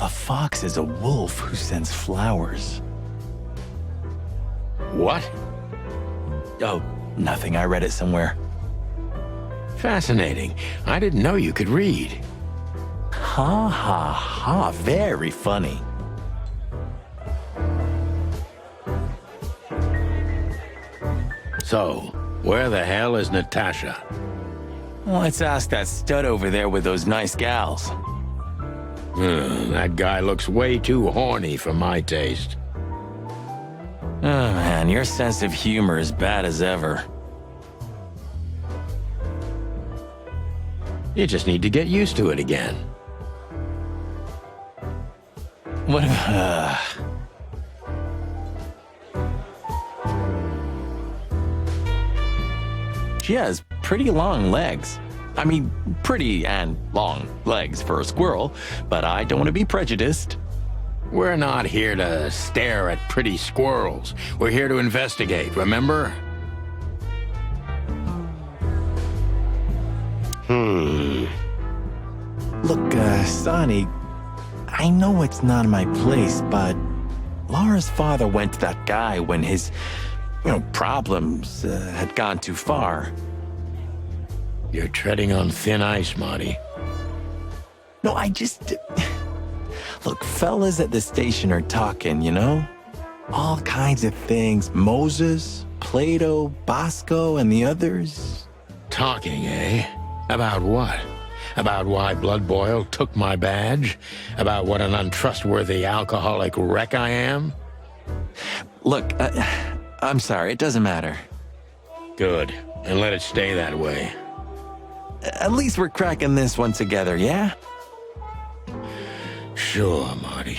fox is a wolf who sends flowers. What? Oh, nothing. I read it somewhere. Fascinating. I didn't know you could read. Ha ha ha. Very funny. So, where the hell is Natasha? Let's ask that stud over there with those nice gals. That guy looks way too horny for my taste. Oh man, your sense of humor is bad as ever. You just need to get used to it again. What She has pretty long legs. I mean, pretty and long legs for a squirrel, but I don't want to be prejudiced. We're not here to stare at pretty squirrels. We're here to investigate, remember? Look, Sonny, I know it's not my place, but Laura's father went to that guy when his, problems had gone too far. You're treading on thin ice, Marty. No, Look, fellas at the station are talking, All kinds of things. Moses, Plato, Bosco, and the others. Talking, eh? About what? About why Blood Boil took my badge? About what an untrustworthy alcoholic wreck I am? Look, I'm sorry, it doesn't matter. Good, and let it stay that way. At least we're cracking this one together, yeah? Sure, Marty.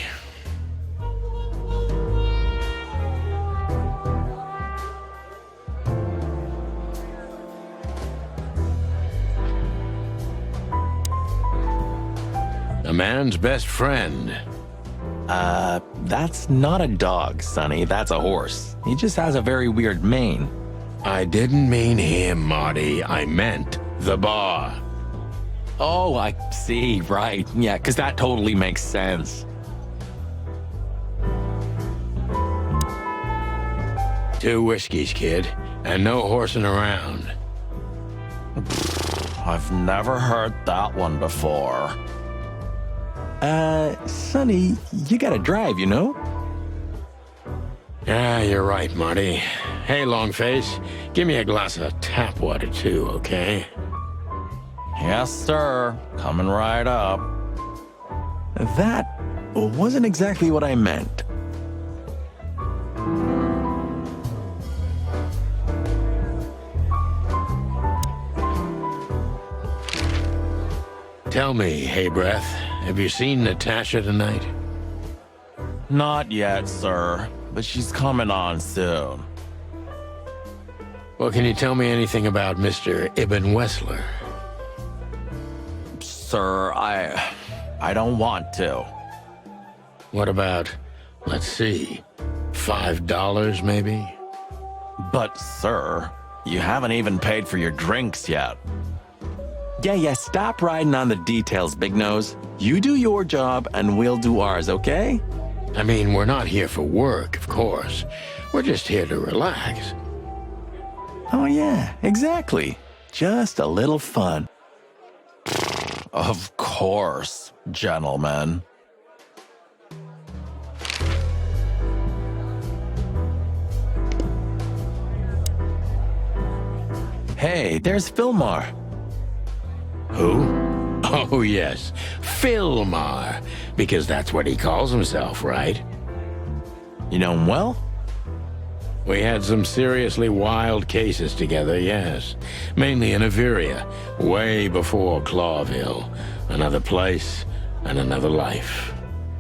A man's best friend. That's not a dog, Sonny. That's a horse. He just has a very weird mane. I didn't mean him, Marty. I meant the bar. Oh, I see, right. Yeah, because that totally makes sense. Two whiskeys, kid, and no horsing around. I've never heard that one before. Sonny, you gotta drive, Yeah, you're right, Marty. Hey, Longface, give me a glass of tap water, too, okay? Yes, sir. Coming right up. That wasn't exactly what I meant. Tell me, Hey Breath, have you seen Natasha tonight? Not yet, sir, but she's coming on soon. Well, can you tell me anything about Mr. Ibn Wessler? Sir, I don't want to. What about, let's see, $5 maybe? But, sir, you haven't even paid for your drinks yet. Yeah, stop riding on the details, Big Nose. You do your job, and we'll do ours, okay? I mean, we're not here for work, of course. We're just here to relax. Oh, yeah, exactly. Just a little fun. Of course, gentlemen. Hey, there's Fillmore. Who? Oh, yes, Fillmore, because that's what he calls himself, right? You know him well? We had some seriously wild cases together, yes. Mainly in Averia, way before Clawville. Another place and another life.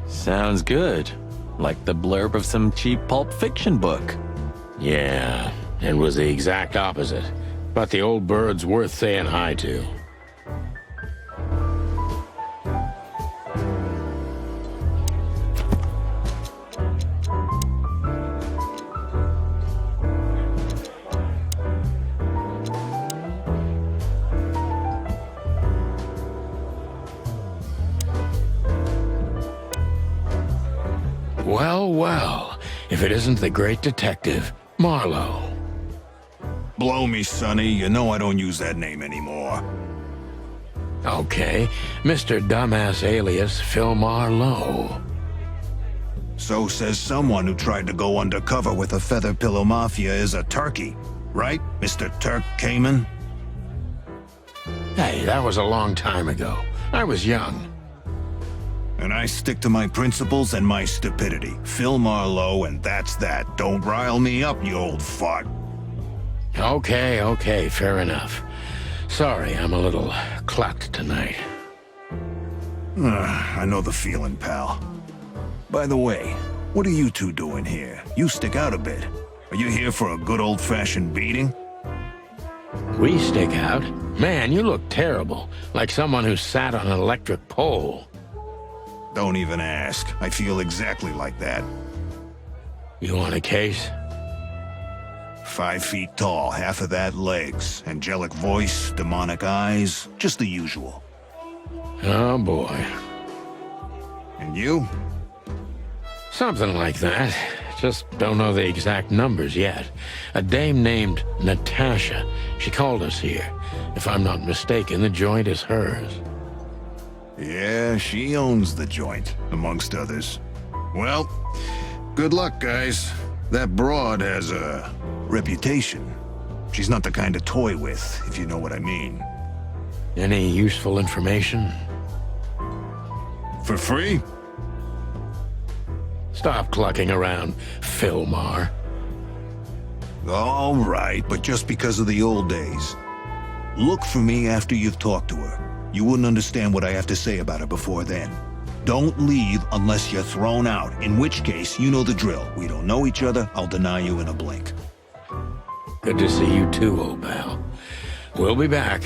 Sounds good. Like the blurb of some cheap pulp fiction book. Yeah, it was the exact opposite. But the old bird's worth saying hi to. Well, well, if it isn't the great detective, Marlowe. Blow me, Sonny. You know I don't use that name anymore. Okay, Mr. Dumbass alias Phil Marlowe. So says someone who tried to go undercover with a feather pillow mafia is a turkey. Right, Mr. Turk Cayman? Hey, that was a long time ago. I was young. And I stick to my principles and my stupidity. Phil Marlowe, and that's that. Don't rile me up, you old fart. Okay, fair enough. Sorry, I'm a little clucked tonight. I know the feeling, pal. By the way, what are you two doing here? You stick out a bit. Are you here for a good old-fashioned beating? We stick out? Man, you look terrible. Like someone who sat on an electric pole. Don't even ask. I feel exactly like that. You want a case? 5 feet tall, half of that legs. Angelic voice, demonic eyes, just the usual. Oh, boy. And you? Something like that. Just don't know the exact numbers yet. A dame named Natasha. She called us here. If I'm not mistaken, the joint is hers. Yeah, she owns the joint, amongst others. Well, good luck, guys. That broad has a reputation. She's not the kind to toy with, if you know what I mean. Any useful information? For free? Stop clucking around, Philmar. All right, but just because of the old days. Look for me after you've talked to her. You wouldn't understand what I have to say about her before then. Don't leave unless you're thrown out, in which case, you know the drill. We don't know each other, I'll deny you in a blink. Good to see you too, old pal. We'll be back.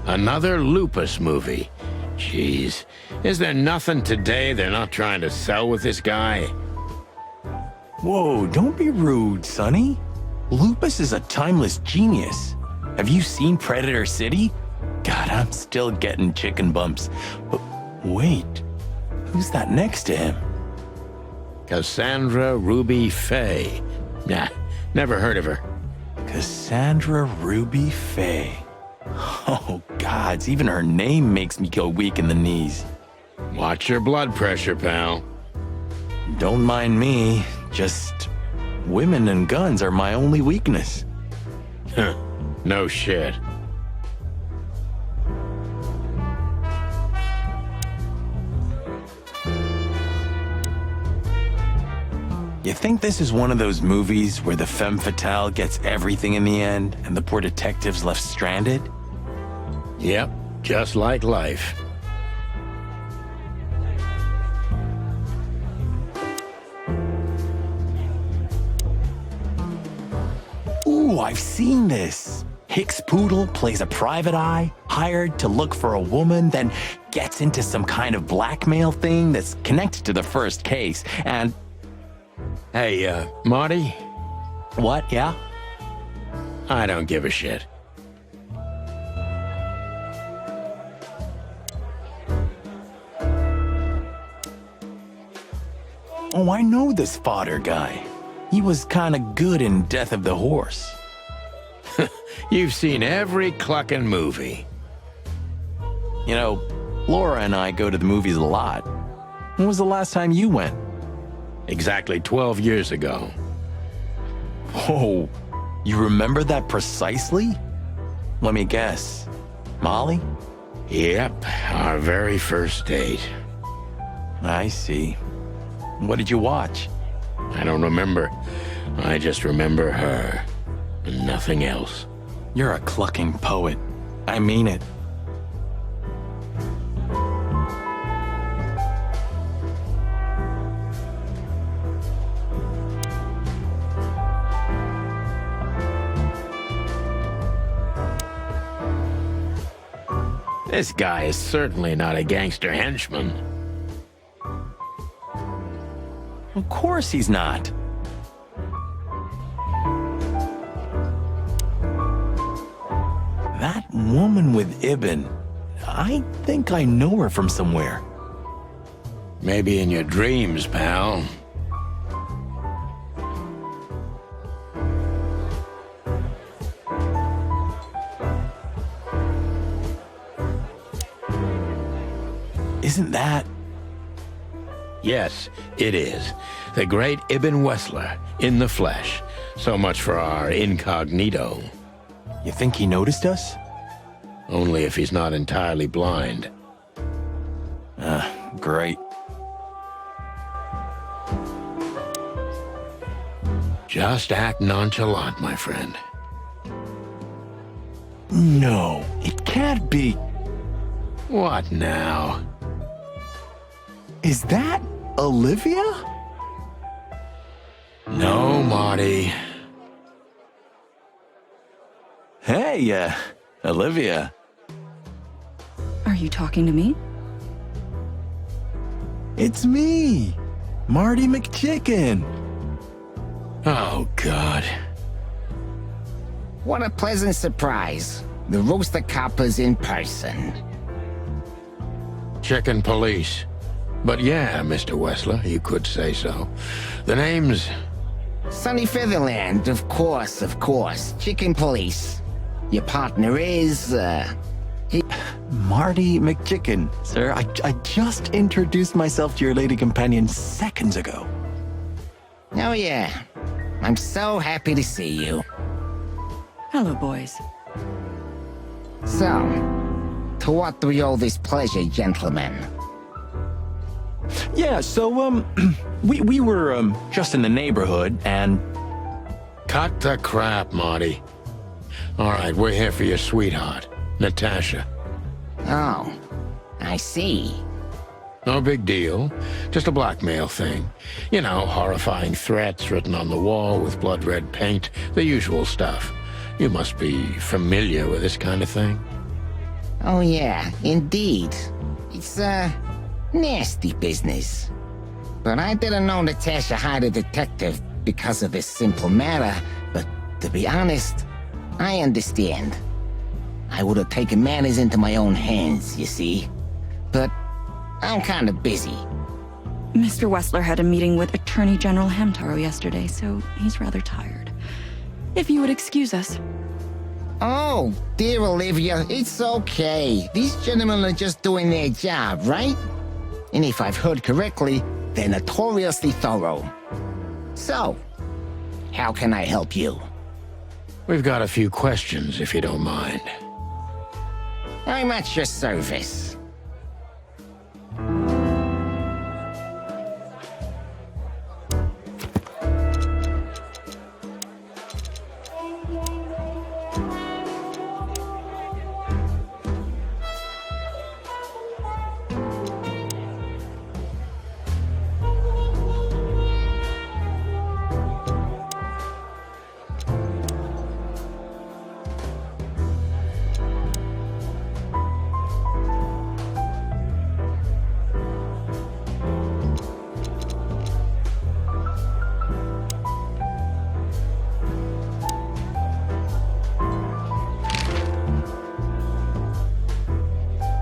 Another Lupus movie. Jeez, is there nothing today they're not trying to sell with this guy? Whoa, don't be rude, Sonny. Lupus is a timeless genius. Have you seen Predator City? God, I'm still getting chicken bumps. But wait, who's that next to him? Cassandra Ruby Faye. Nah, never heard of her. Cassandra Ruby Faye. Oh, gods, even her name makes me go weak in the knees. Watch your blood pressure, pal. Don't mind me, just women and guns are my only weakness. Huh, no shit. You think this is one of those movies where the femme fatale gets everything in the end and the poor detective's left stranded? Yep, just like life. Ooh, I've seen this. Hicks Poodle plays a private eye, hired to look for a woman, then gets into some kind of blackmail thing that's connected to the first case, and... Hey, Marty? What, yeah? I don't give a shit. Oh, I know this fodder guy. He was kinda good in Death of the Horse. You've seen every clucking movie. You know, Laura and I go to the movies a lot. When was the last time you went? Exactly 12 years ago. Whoa, you remember that precisely? Let me guess. Molly? Yep, our very first date. I see. What did you watch? I don't remember. I just remember her, and nothing else. You're a clucking poet. I mean it. This guy is certainly not a gangster henchman. Of course he's not. That woman with Ibn, I think I know her from somewhere. Maybe in your dreams, pal. Isn't that... Yes, it is. The great Ibn Wessler, in the flesh. So much for our incognito. You think he noticed us? Only if he's not entirely blind. Great. Just act nonchalant, my friend. No, it can't be. What now? Is that Olivia? No, Marty. Hey, Olivia. Are you talking to me? It's me, Marty McChicken. Oh, God. What a pleasant surprise. The Rooster Copper's in person. Chicken police. But yeah, Mr. Wessler, you could say so. The name's... Sunny Featherland, of course, of course. Chicken Police. Your partner is, Marty McChicken, sir. I just introduced myself to your lady companion seconds ago. Oh yeah. I'm so happy to see you. Hello, boys. So, to what do we owe this pleasure, gentlemen? Yeah, so, we were, just in the neighborhood, and... Cut the crap, Marty. All right, we're here for your sweetheart, Natasha. Oh, I see. No big deal. Just a blackmail thing. You know, horrifying threats written on the wall with blood-red paint, the usual stuff. You must be familiar with this kind of thing. Oh yeah, indeed. It's, nasty business. But I didn't know Natasha hired a detective because of this simple matter, but to be honest, I understand. I would have taken matters into my own hands, you see. But I'm kind of busy. Mr. Wessler had a meeting with Attorney General Hamtaro yesterday, so he's rather tired. If you would excuse us. Oh, dear Olivia, it's okay. These gentlemen are just doing their job, right? And if I've heard correctly, they're notoriously thorough. So, how can I help you? We've got a few questions, if you don't mind. I'm at your service.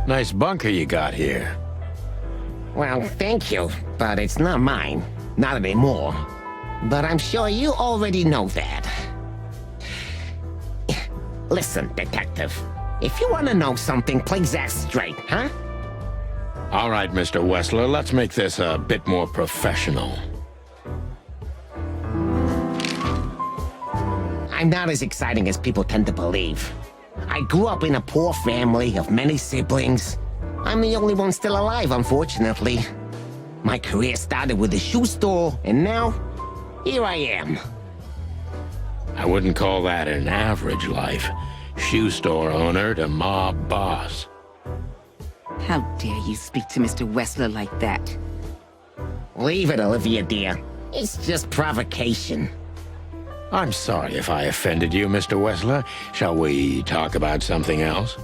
Nice bunker you got here. Well, thank you, but it's not mine. Not anymore. But I'm sure you already know that. Listen, detective. If you want to know something, please ask straight, huh? All right, Mr. Wessler, let's make this a bit more professional. I'm not as exciting as people tend to believe. I grew up in a poor family of many siblings. I'm the only one still alive, unfortunately. My career started with a shoe store, and now here I am. I wouldn't call that an average life. Shoe store owner to mob boss. How dare you speak to Mr. Wessler like that? Leave it, Olivia, dear. It's just provocation. I'm sorry if I offended you, Mr. Wessler. Shall we talk about something else?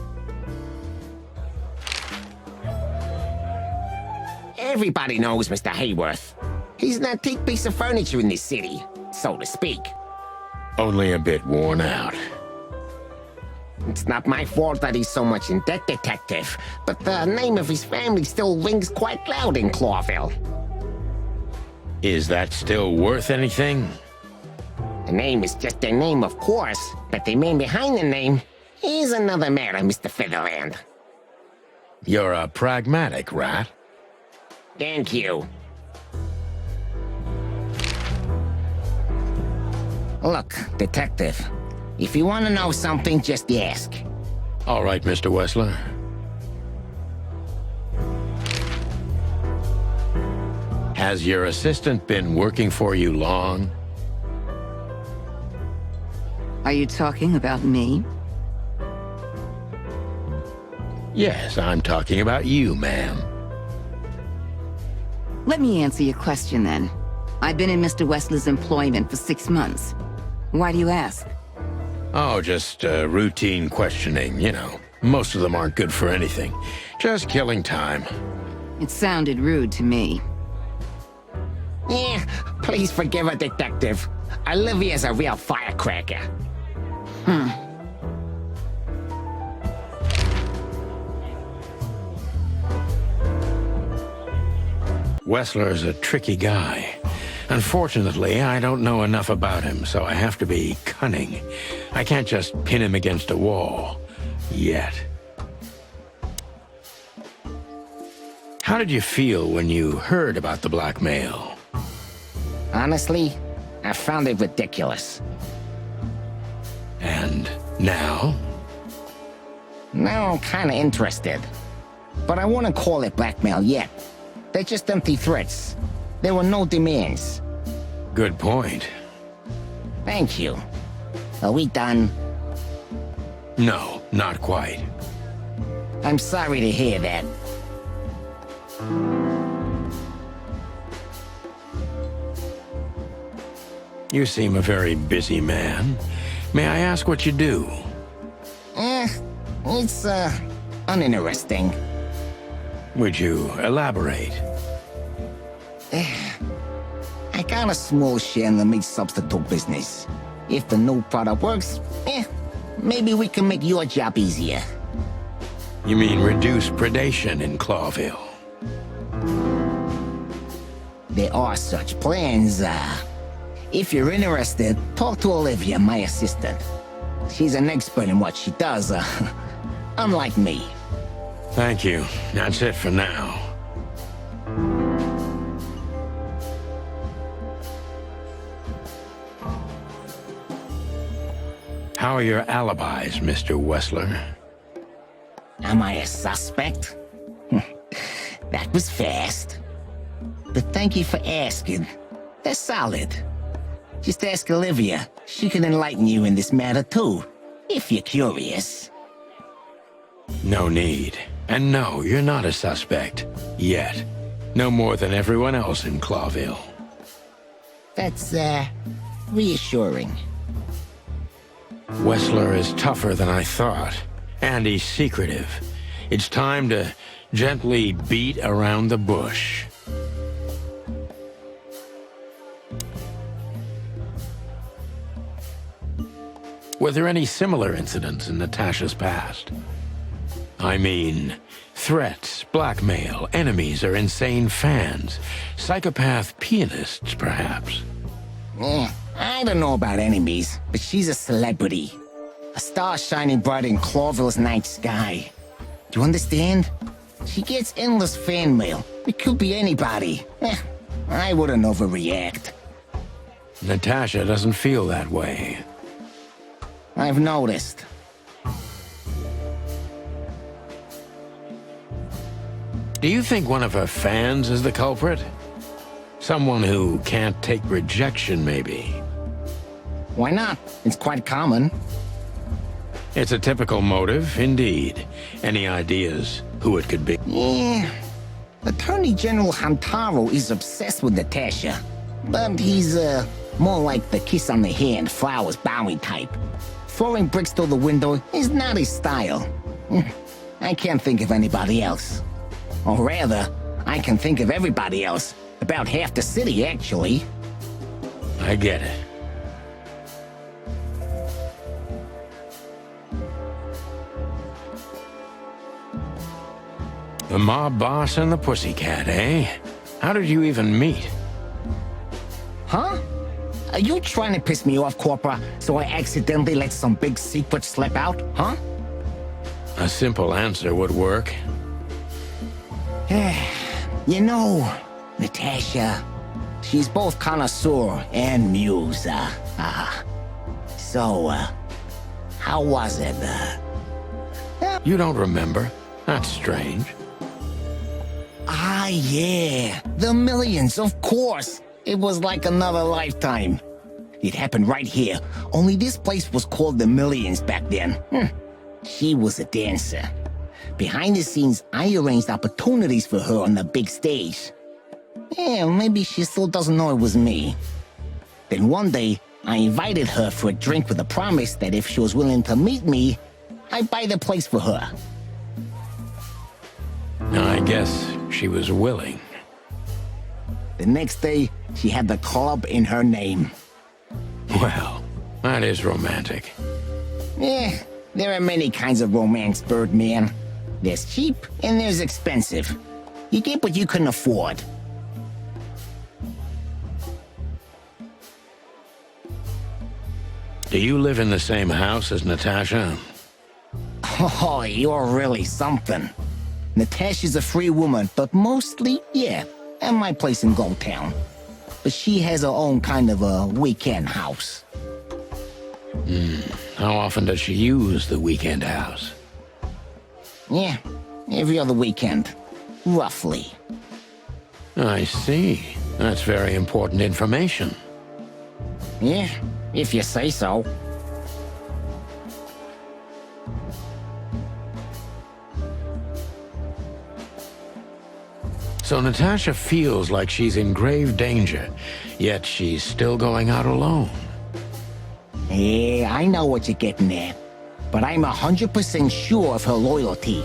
Everybody knows Mr. Hayworth. He's an antique piece of furniture in this city, so to speak. Only a bit worn out. It's not my fault that he's so much in debt, Detective, but the name of his family still rings quite loud in Clawville. Is that still worth anything? The name is just their name, of course, but the man behind the name is another matter, Mr. Featherland. You're a pragmatic rat. Thank you. Look, Detective, if you want to know something, just ask. All right, Mr. Wessler. Has your assistant been working for you long? Are you talking about me? Yes, I'm talking about you, ma'am. Let me answer your question then. I've been in Mr. Wessler's employment for 6 months. Why do you ask? Oh, just routine questioning, you know. Most of them aren't good for anything. Just killing time. It sounded rude to me. Yeah, please forgive her, Detective. Olivia's a real firecracker. Wessler's a tricky guy. Unfortunately, I don't know enough about him, so I have to be cunning. I can't just pin him against a wall. Yet. How did you feel when you heard about the blackmail? Honestly, I found it ridiculous. And now? Now I'm kinda interested. But I wouldn't call it blackmail yet. They're just empty threats. There were no demands. Good point. Thank you. Are we done? No, not quite. I'm sorry to hear that. You seem a very busy man. May I ask what you do? It's, uninteresting. Would you elaborate? I got a small share in the meat substitute business. If the new product works, maybe we can make your job easier. You mean reduce predation in Clawville? There are such plans. If you're interested, talk to Olivia, my assistant. She's an expert in what she does, unlike me. Thank you. That's it for now. How are your alibis, Mr. Wessler? Am I a suspect? That was fast. But thank you for asking. They're solid. Just ask Olivia. She can enlighten you in this matter too, if you're curious. No need. And no, you're not a suspect. Yet. No more than everyone else in Clawville. That's, reassuring. Wessler is tougher than I thought. And he's secretive. It's time to gently beat around the bush. Were there any similar incidents in Natasha's past? I mean, threats, blackmail, enemies or insane fans, psychopath pianists, perhaps. I don't know about enemies, but she's a celebrity. A star shining bright in Clawville's night sky. Do you understand? She gets endless fan mail. It could be anybody. I wouldn't overreact. Natasha doesn't feel that way. I've noticed. Do you think one of her fans is the culprit? Someone who can't take rejection, maybe. Why not? It's quite common. It's a typical motive, indeed. Any ideas who it could be? Yeah. Attorney General Hamtaro is obsessed with Natasha. But he's, more like the kiss on the hand, flowers bowing type. Throwing bricks through the window is not his style. I can't think of anybody else. Or rather, I can think of everybody else. About half the city, actually. I get it. The mob boss and the pussycat, eh? How did you even meet? Huh? Are you trying to piss me off, Corpora, so I accidentally let some big secret slip out, huh? A simple answer would work. You know, Natasha, she's both connoisseur and muse, So, how was it, You don't remember? That's strange. Ah, yeah, the millions, of course. It was like another lifetime. It happened right here, only this place was called the Millions back then. She was a dancer. Behind the scenes, I arranged opportunities for her on the big stage. Yeah, maybe she still doesn't know it was me. Then one day, I invited her for a drink with a promise that if she was willing to meet me, I'd buy the place for her. I guess she was willing. The next day, she had the club in her name. Well, that is romantic. Yeah, there are many kinds of romance, Birdman. There's cheap and there's expensive. You get what you can afford. Do you live in the same house as Natasha? Oh, you're really something. Natasha's a free woman, but mostly, yeah, at my place in Gold Town. But she has her own kind of a weekend house. How often does she use the weekend house? Yeah, every other weekend, roughly. I see. That's very important information. Yeah, if you say so. So Natasha feels like she's in grave danger, yet she's still going out alone. Yeah, I know what you're getting at. But I'm 100% sure of her loyalty.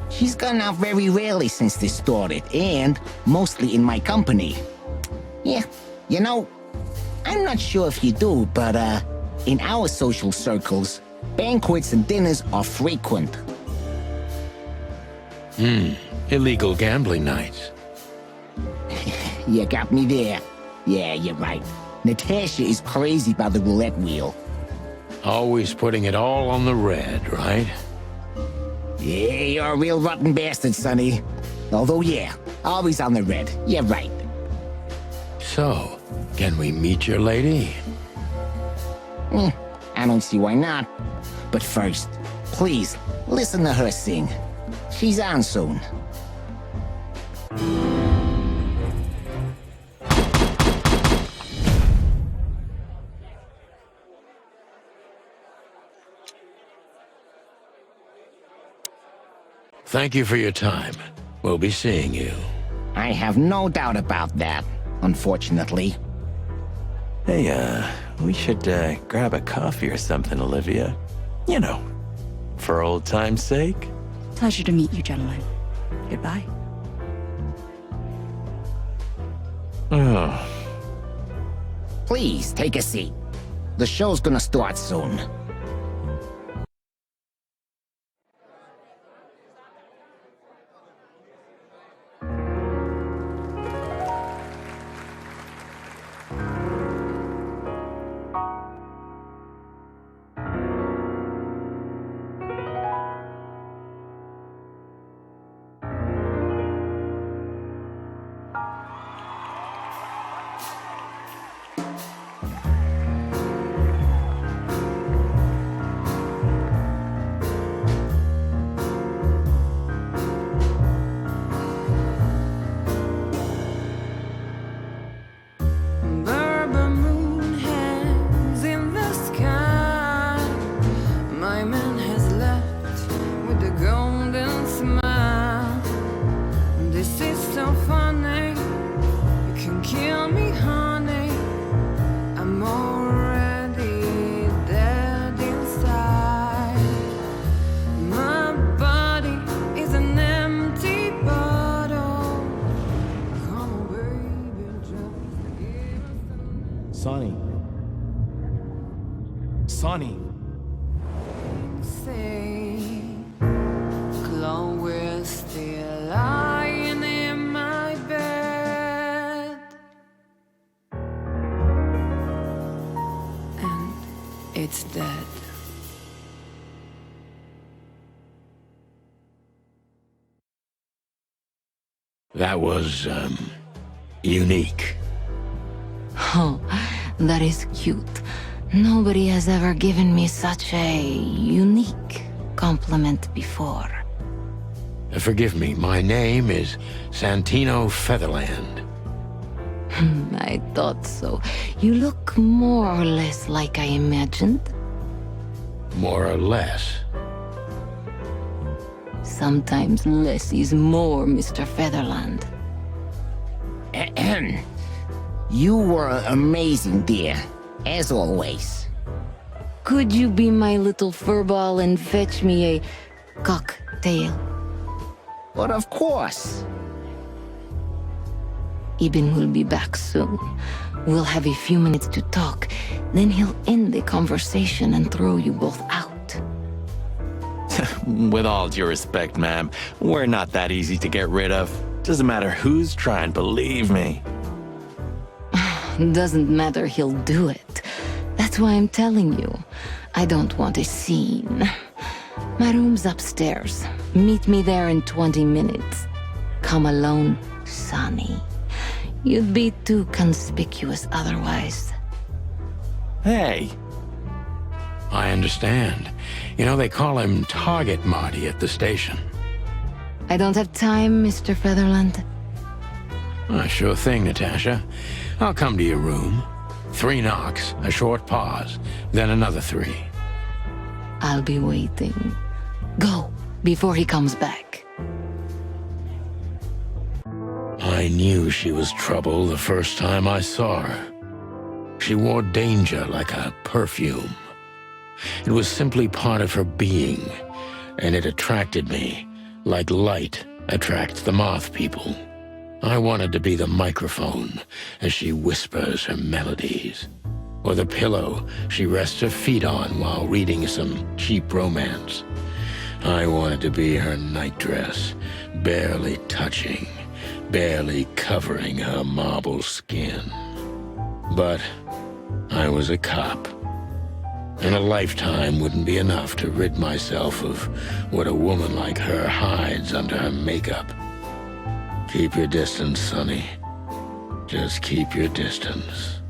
She's gone out very rarely since this started, and mostly in my company. Yeah, you know, I'm not sure if you do, but in our social circles, banquets and dinners are frequent. Illegal gambling nights. You got me there. Yeah, you're right. Natasha is crazy about the roulette wheel. Always putting it all on the red, right? Yeah, you're a real rotten bastard, Sonny. Although, yeah, always on the red. You're right. So, can we meet your lady? I don't see why not. But first, please, listen to her sing. She's on soon. Thank you for your time. We'll be seeing you. I have no doubt about that, unfortunately. Hey, we should grab a coffee or something, Olivia. You know, for old time's sake. Pleasure to meet you, gentlemen. Goodbye. Oh, Please, take a seat. The show's gonna start soon. Sonny. Sonny. Chloe's still lying in my bed, and it's dead. That was, unique. Oh, that is cute. Nobody has ever given me such a unique compliment before. Forgive me, my name is Santino Featherland. I thought so. You look more or less like I imagined. More or less. Sometimes less is more, Mr. Featherland. Ahem. You were amazing, dear. As always. Could you be my little furball and fetch me a cocktail? But of course. Ibn will be back soon. We'll have a few minutes to talk. Then he'll end the conversation and throw you both out. With all due respect, ma'am, we're not that easy to get rid of. Doesn't matter who's trying, believe me. Doesn't matter, he'll do it. That's why I'm telling you. I don't want a scene. My room's upstairs. Meet me there in 20 minutes. Come alone, Sonny. You'd be too conspicuous otherwise. Hey, I understand. You know, they call him Target Marty at the station. I don't have time, Mr. Featherland. Sure thing, Natasha. I'll come to your room. 3 knocks, a short pause, then another 3. I'll be waiting. Go, before he comes back. I knew she was trouble the first time I saw her. She wore danger like a perfume. It was simply part of her being, and it attracted me, like light attracts the moth people. I wanted to be the microphone as she whispers her melodies, or the pillow she rests her feet on while reading some cheap romance. I wanted to be her nightdress, barely touching, barely covering her marble skin. But I was a cop, and a lifetime wouldn't be enough to rid myself of what a woman like her hides under her makeup. Keep your distance, Sonny. Just keep your distance.